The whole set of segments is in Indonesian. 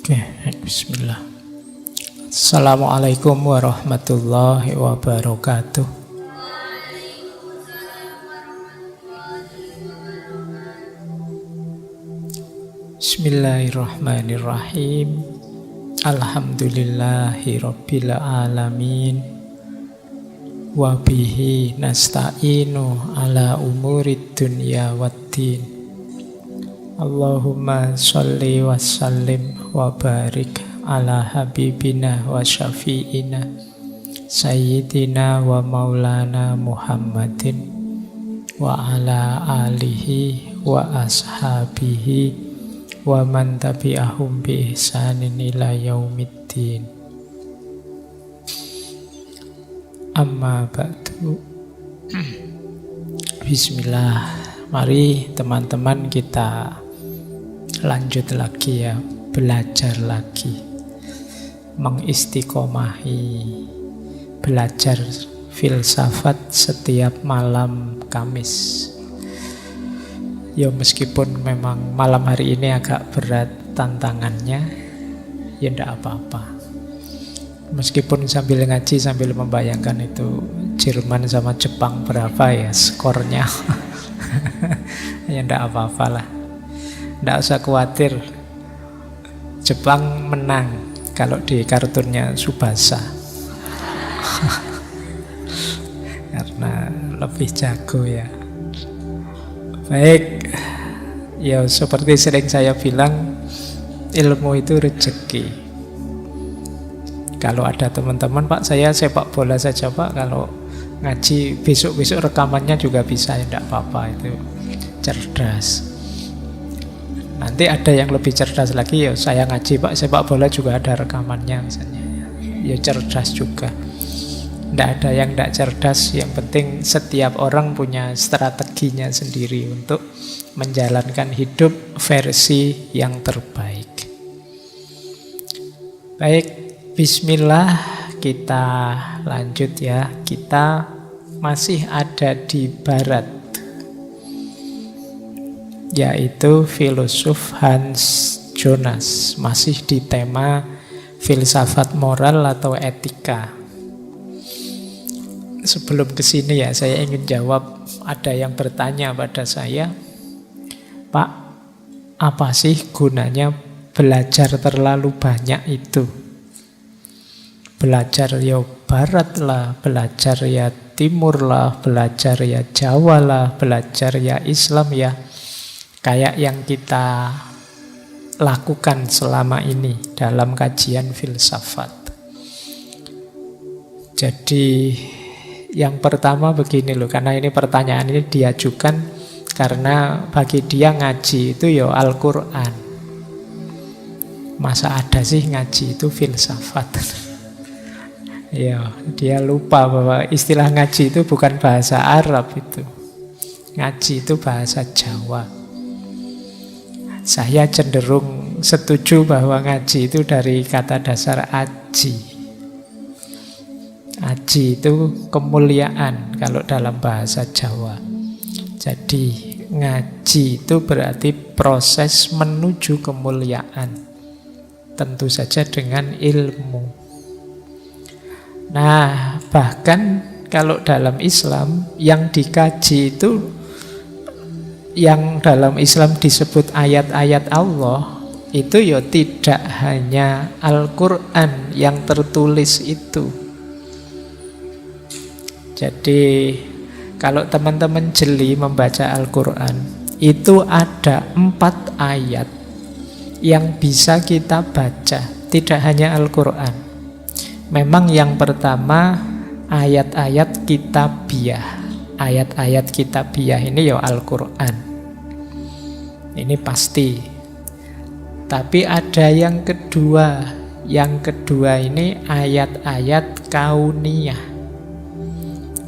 Oke, bismillah. Assalamualaikum warahmatullahi wabarakatuh. Bismillahirrahmanirrahim. Alhamdulillahi rabbil alamin. Wa bihi nasta'inu ala umurid dunya waddin. Allahumma sholli wa sallim wa barik ala habibina wa syafi'ina sayyidina wa maulana Muhammadin wa ala alihi wa ashabihi wa man tabi'ahum bi ihsanin ila yaumiddin. Amma ba'du. Bismillah. Mari teman-teman kita lanjut lagi ya, belajar lagi, mengistiqomahi, belajar filsafat setiap malam Kamis. Ya meskipun memang malam hari ini agak berat tantangannya, ya ndak apa-apa. Meskipun sambil ngaji, sambil membayangkan itu Jerman sama Jepang berapa ya skornya. Ya ndak apa-apalah. Nggak usah khawatir, Jepang menang kalau di kartunnya Tsubasa. Karena lebih jago ya. Baik, ya seperti sering saya bilang, ilmu itu rezeki. Kalau ada teman-teman, Pak saya sepak bola saja Pak, kalau ngaji besok-besok rekamannya juga bisa, ya enggak apa-apa, itu cerdas. Nanti ada yang lebih cerdas lagi, ya saya ngaji Pak, sepak bola juga ada rekamannya misalnya. Ya cerdas juga. Tidak ada yang tidak cerdas, yang penting setiap orang punya strateginya sendiri untuk menjalankan hidup versi yang terbaik. Baik, bismillah, kita lanjut ya. Kita masih ada di barat, yaitu filosof Hans Jonas, masih di tema filsafat moral atau etika. Sebelum ke sini ya, saya ingin jawab, ada yang bertanya pada saya, Pak, apa sih gunanya belajar terlalu banyak itu? Belajar ya barat lah, belajar ya timur lah, belajar ya Jawa lah, belajar ya Islam ya. Kayak yang kita lakukan selama ini dalam kajian filsafat. Jadi yang pertama begini loh, karena ini pertanyaan ini diajukan karena bagi dia ngaji itu ya Al-Quran. Masa ada sih ngaji itu filsafat? Ya, dia lupa bahwa istilah ngaji itu bukan bahasa Arab itu. Ngaji itu bahasa Jawa. Saya cenderung setuju bahwa ngaji itu dari kata dasar aji. Aji itu kemuliaan kalau dalam bahasa Jawa. Jadi ngaji itu berarti proses menuju kemuliaan. Tentu saja dengan ilmu. Nah, bahkan kalau dalam Islam yang dikaji itu, yang dalam Islam disebut ayat-ayat Allah, itu ya tidak hanya Al-Quran yang tertulis itu. Jadi kalau teman-teman jeli membaca Al-Quran, itu ada 4 ayat yang bisa kita baca, tidak hanya Al-Quran. Memang yang pertama ayat-ayat kitabiah. Ayat-ayat kitabiah ini ya Al-Quran. Ini pasti. Tapi ada yang kedua. Yang kedua ini ayat-ayat kauniyah.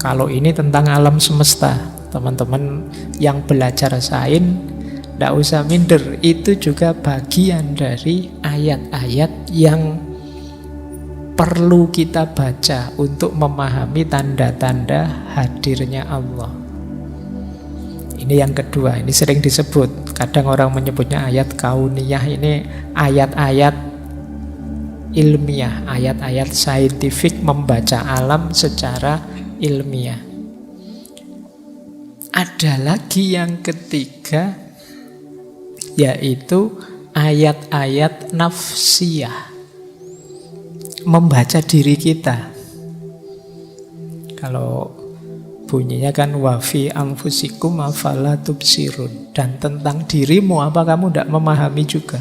Kalau ini tentang alam semesta, teman-teman yang belajar sains, tidak usah minder. Itu juga bagian dari ayat-ayat yang perlu kita baca untuk memahami tanda-tanda hadirnya Allah. Ini yang kedua, ini sering disebut. Kadang orang menyebutnya ayat kauniyah, ini ayat-ayat ilmiah, ayat-ayat saintifik, membaca alam secara ilmiah. Ada lagi yang ketiga, yaitu ayat-ayat nafsiyah, membaca diri kita. Kalau bunyinya kan wa fi anfusikum afala tubsirun, dan tentang dirimu apa kamu tidak memahami juga.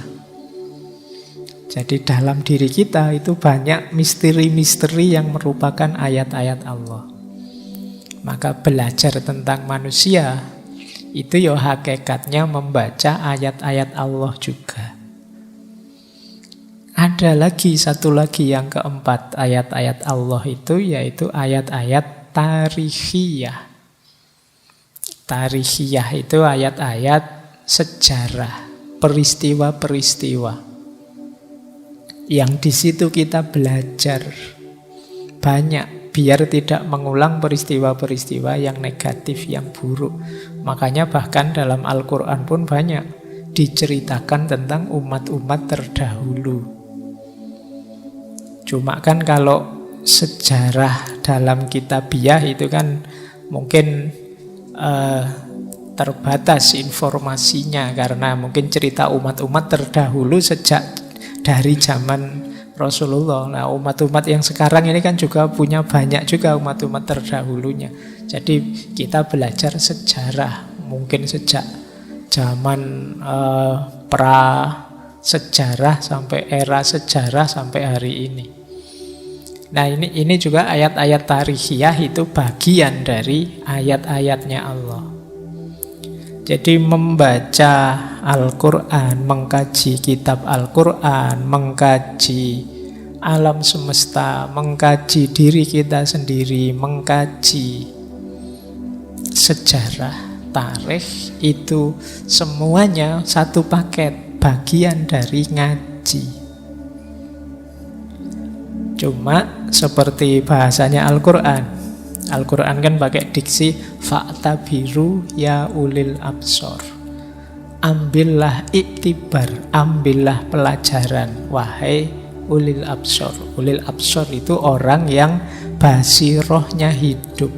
Jadi dalam diri kita itu banyak misteri-misteri yang merupakan ayat-ayat Allah. Maka belajar tentang manusia itu ya hakikatnya membaca ayat-ayat Allah juga. Ada lagi, satu lagi yang keempat ayat-ayat Allah itu, yaitu ayat-ayat tarikhiyah. Tarikhiyah itu ayat-ayat sejarah, peristiwa-peristiwa yang di situ kita belajar banyak, biar tidak mengulang peristiwa-peristiwa yang negatif, yang buruk. Makanya bahkan dalam Al-Quran pun banyak diceritakan tentang umat-umat terdahulu. Cuma kan kalau sejarah dalam kitabiah itu kan mungkin terbatas informasinya, karena mungkin cerita umat-umat terdahulu sejak dari zaman Rasulullah. Nah, umat-umat yang sekarang ini kan juga punya banyak juga umat-umat terdahulunya. Jadi kita belajar sejarah mungkin sejak zaman pra sejarah sampai era sejarah sampai hari ini. Nah, ini juga ayat-ayat tarikhiyah itu bagian dari ayat-ayatnya Allah. Jadi membaca Al-Quran, mengkaji kitab Al-Quran, mengkaji alam semesta, mengkaji diri kita sendiri, mengkaji sejarah, tarikh, itu semuanya satu paket, bagian dari ngaji. Cuma seperti bahasanya Al-Quran, Al-Quran kan pakai diksi fa'tabiru ya ulil absor. Ambillah iktibar, ambillah pelajaran, wahai ulil absor. Ulil absor itu orang yang basirohnya hidup.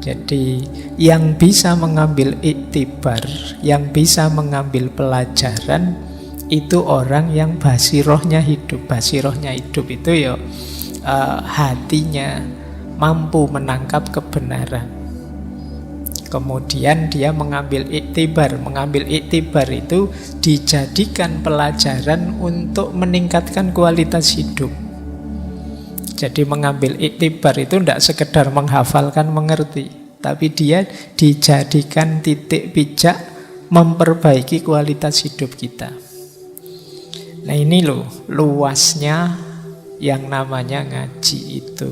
Jadi yang bisa mengambil iktibar, yang bisa mengambil pelajaran, itu orang yang basirohnya hidup. Basirohnya hidup itu ya hatinya mampu menangkap kebenaran. Kemudian dia mengambil iktibar. Mengambil iktibar itu dijadikan pelajaran untuk meningkatkan kualitas hidup. Jadi mengambil iktibar itu tidak sekedar menghafalkan, mengerti, tapi dia dijadikan titik pijak memperbaiki kualitas hidup kita. Nah, ini loh luasnya yang namanya ngaji itu.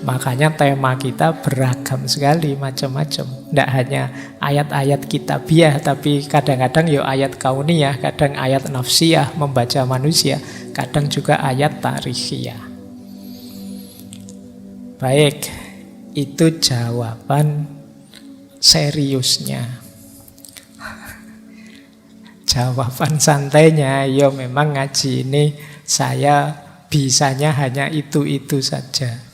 Makanya tema kita beragam sekali, macam-macam. Tidak hanya ayat-ayat kitabiah, tapi kadang-kadang ya ayat kauniyah, kadang ayat nafsiyah, membaca manusia, kadang juga ayat tarikhiyah. Baik, itu jawaban seriusnya. Jawaban santainya, ya memang ngaji ini saya bisanya hanya itu-itu saja.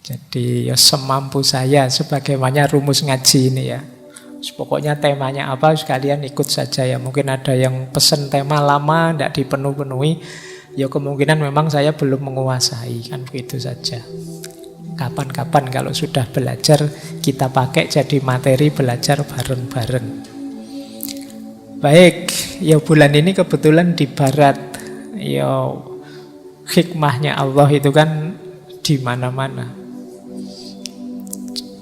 Jadi ya semampu saya, sebagaimana rumus ngaji ini ya. Pokoknya temanya apa sekalian ikut saja ya. Mungkin ada yang pesen tema lama tidak dipenuhi, ya kemungkinan memang saya belum menguasai, kan begitu saja. Kapan-kapan kalau sudah belajar kita pakai jadi materi belajar bareng-bareng. Baik, ya bulan ini kebetulan di barat. Ya hikmahnya Allah itu kan di mana-mana.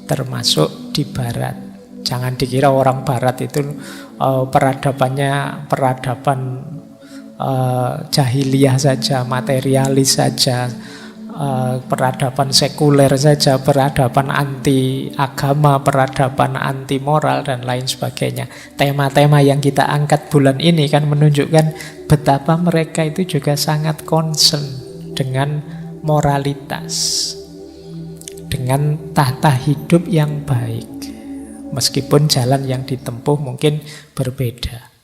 Termasuk di barat. Jangan dikira orang barat itu peradabannya peradaban jahiliyah saja, materialis saja, peradaban sekuler saja, peradaban anti agama, peradaban anti moral dan lain sebagainya. Tema-tema yang kita angkat bulan ini kan menunjukkan betapa mereka itu juga sangat concern dengan moralitas, dengan tata hidup yang baik, meskipun jalan yang ditempuh mungkin berbeda.